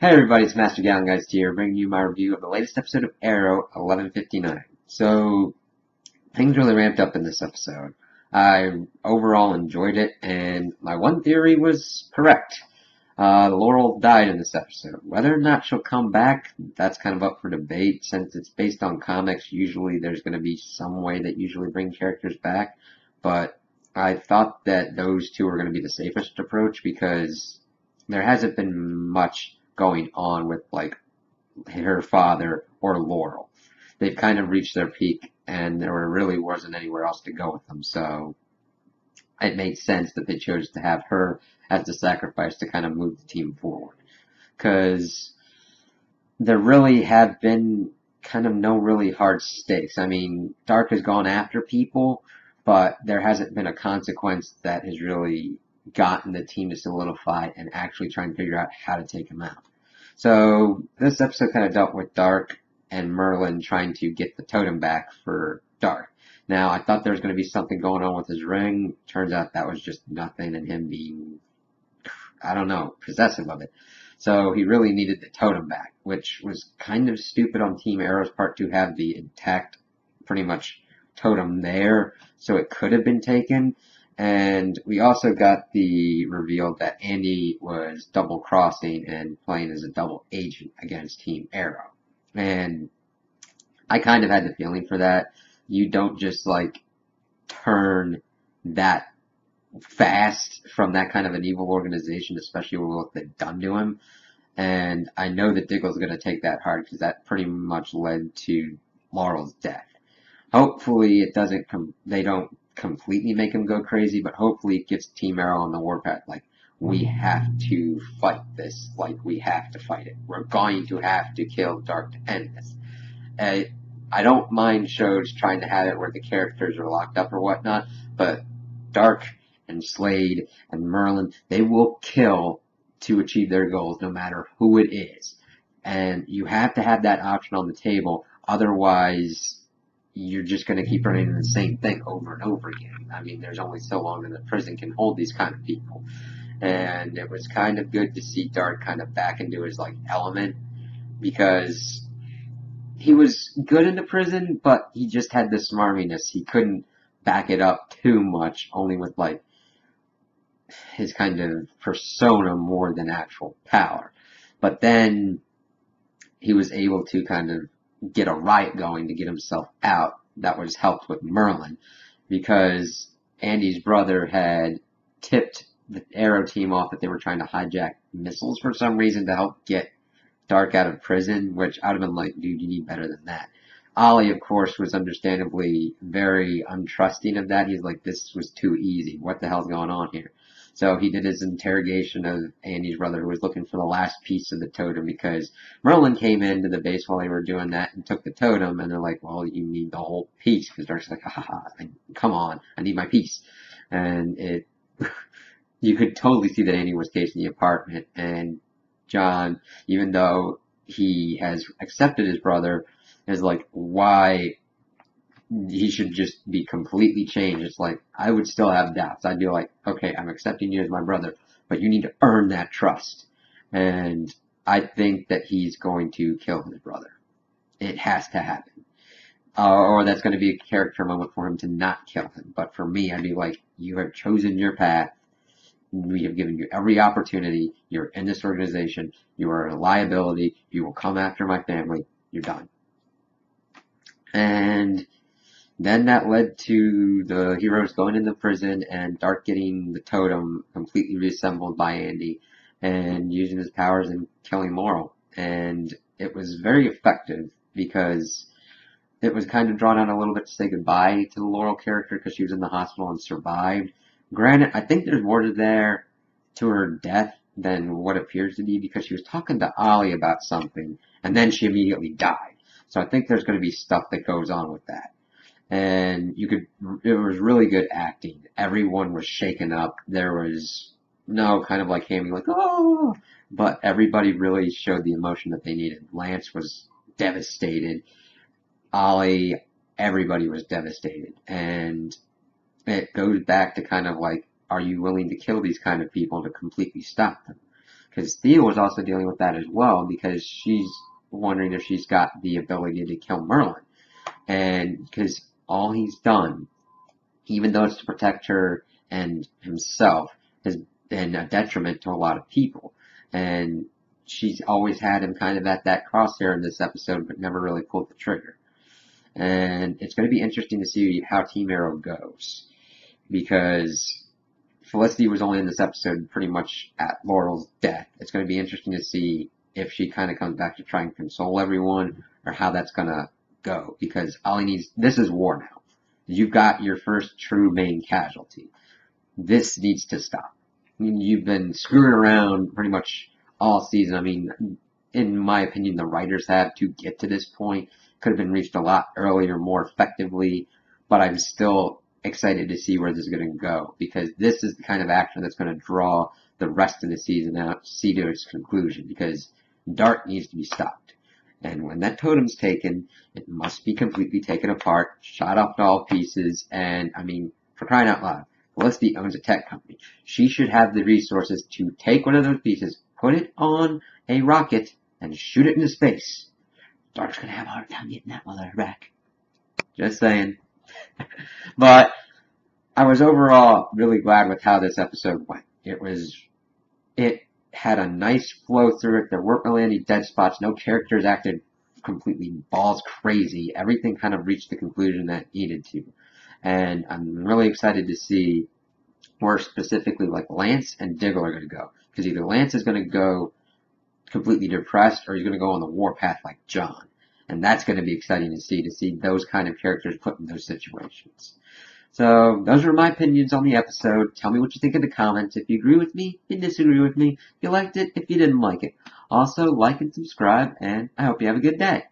Hey everybody, it's Master Gallon Guys here, bringing you my review of the latest episode of Arrow 1159. So, things really ramped up in this episode. I overall enjoyed it, and my one theory was correct. Laurel died in this episode. Whether or not she'll come back, that's kind of up for debate. Since it's based on comics, usually there's going to be some way that usually bring characters back. But I thought that those two were going to be the safest approach because there hasn't been much going on with like her father or Laurel. They've kind of reached their peak and there really wasn't anywhere else to go with them. So it made sense that they chose to have her as the sacrifice to kind of move the team forward. Because there really have been kind of no really hard stakes. I mean, Dark has gone after people, but there hasn't been a consequence that has really gotten the team to solidify and actually try and figure out how to take him out. So this episode kind of dealt with Dark and Merlin trying to get the totem back for Dark. Now, I thought there was going to be something going on with his ring. Turns out that was just nothing and him being, I don't know, possessive of it. So he really needed the totem back, which was kind of stupid on Team Arrow's part to have the intact, pretty much, totem there, so it could have been taken. And we also got the reveal that Andy was double crossing and playing as a double agent against Team Arrow. And I kind of had the feeling for that. You don't just like turn that fast from that kind of an evil organization, especially with what they've done to him. And I know that Diggle's going to take that hard because that pretty much led to Laurel's death. Hopefully it doesn't they don't completely make him go crazy, but hopefully it gets Team Arrow on the warpath. Like, we have to fight this. Like, we have to fight it. We're going to have to kill Dark to end this. I don't mind shows trying to have it where the characters are locked up or whatnot, but Dark and Slade and Merlin, they will kill to achieve their goals no matter who it is. And you have to have that option on the table, otherwise you're just going to keep running into the same thing over and over again. I mean, there's only so long that the prison can hold these kind of people. And it was kind of good to see Dark kind of back into his like element, because he was good in the prison, but he just had this smarminess. He couldn't back it up too much, only with like his kind of persona more than actual power. But then he was able to kind of get a riot going to get himself out. That was helped with Merlin, because Andy's brother had tipped the Arrow team off that they were trying to hijack missiles for some reason to help get Dark out of prison, which I'd have been like, dude, you need better than that. Ollie, of course, was understandably very untrusting of that. He's like, this was too easy. What the hell's going on here? So he did his interrogation of Andy's brother, who was looking for the last piece of the totem, because Merlin came into the base while they were doing that and took the totem, and they're like, well, you need the whole piece, because Dark's like, ha ha ha, come on, I need my piece. And you could totally see that Andy was casing the apartment, and John, even though he has accepted his brother, is like, why he should just be completely changed. It's like, I would still have doubts. I'd be like, okay, I'm accepting you as my brother, but you need to earn that trust. And I think that he's going to kill his brother. It has to happen. Or that's going to be a character moment for him to not kill him. But for me, I'd be like, you have chosen your path. We have given you every opportunity. You're in this organization. You are a liability. You will come after my family. You're done. And then that led to the heroes going into prison and Dark getting the totem completely reassembled by Andy and using his powers and killing Laurel. And it was very effective because it was kind of drawn out a little bit to say goodbye to the Laurel character because she was in the hospital and survived. Granted, I think there's more to there to her death than what appears to be, because she was talking to Ollie about something and then she immediately died. So I think there's going to be stuff that goes on with that. And it was really good acting. Everyone was shaken up. There was no kind of like Hammy like, oh, but everybody really showed the emotion that they needed. Lance was devastated. Ollie, everybody was devastated. And it goes back to kind of like, are you willing to kill these kind of people to completely stop them? because Thea was also dealing with that as well, because she's wondering if she's got the ability to kill Merlin. And because all he's done, even though it's to protect her and himself, has been a detriment to a lot of people. And she's always had him kind of at that crosshair in this episode, but never really pulled the trigger. And it's going to be interesting to see how Team Arrow goes, because Felicity was only in this episode pretty much at Laurel's death. It's going to be interesting to see if she kind of comes back to try and console everyone, or how that's going to go, because Ollie needs, this is war now. You've got your first true main casualty. This needs to stop. I mean, you've been screwing around pretty much all season. I mean, in my opinion, the writers have to get to this point. Could have been reached a lot earlier, more effectively, but I'm still excited to see where this is going to go, because this is the kind of action that's going to draw the rest of the season out, see to its conclusion, because Dark needs to be stopped. And when that totem's taken, it must be completely taken apart, shot off to all pieces, and, I mean, for crying out loud, Felicity owns a tech company. She should have the resources to take one of those pieces, put it on a rocket, and shoot it into space. Dark's gonna have a hard time getting that mother back. Just saying. But I was overall really glad with how this episode went. It had a nice flow through it. There weren't really any dead spots. No characters acted completely balls crazy. Everything kind of reached the conclusion that it needed to. And I'm really excited to see where specifically like Lance and Diggle are going to go. Because either Lance is going to go completely depressed, or he's going to go on the warpath like John. And that's going to be exciting to see those kind of characters put in those situations. So, those are my opinions on the episode. Tell me what you think in the comments. If you agree with me, if you disagree with me, if you liked it, if you didn't like it. Also, like and subscribe, and I hope you have a good day.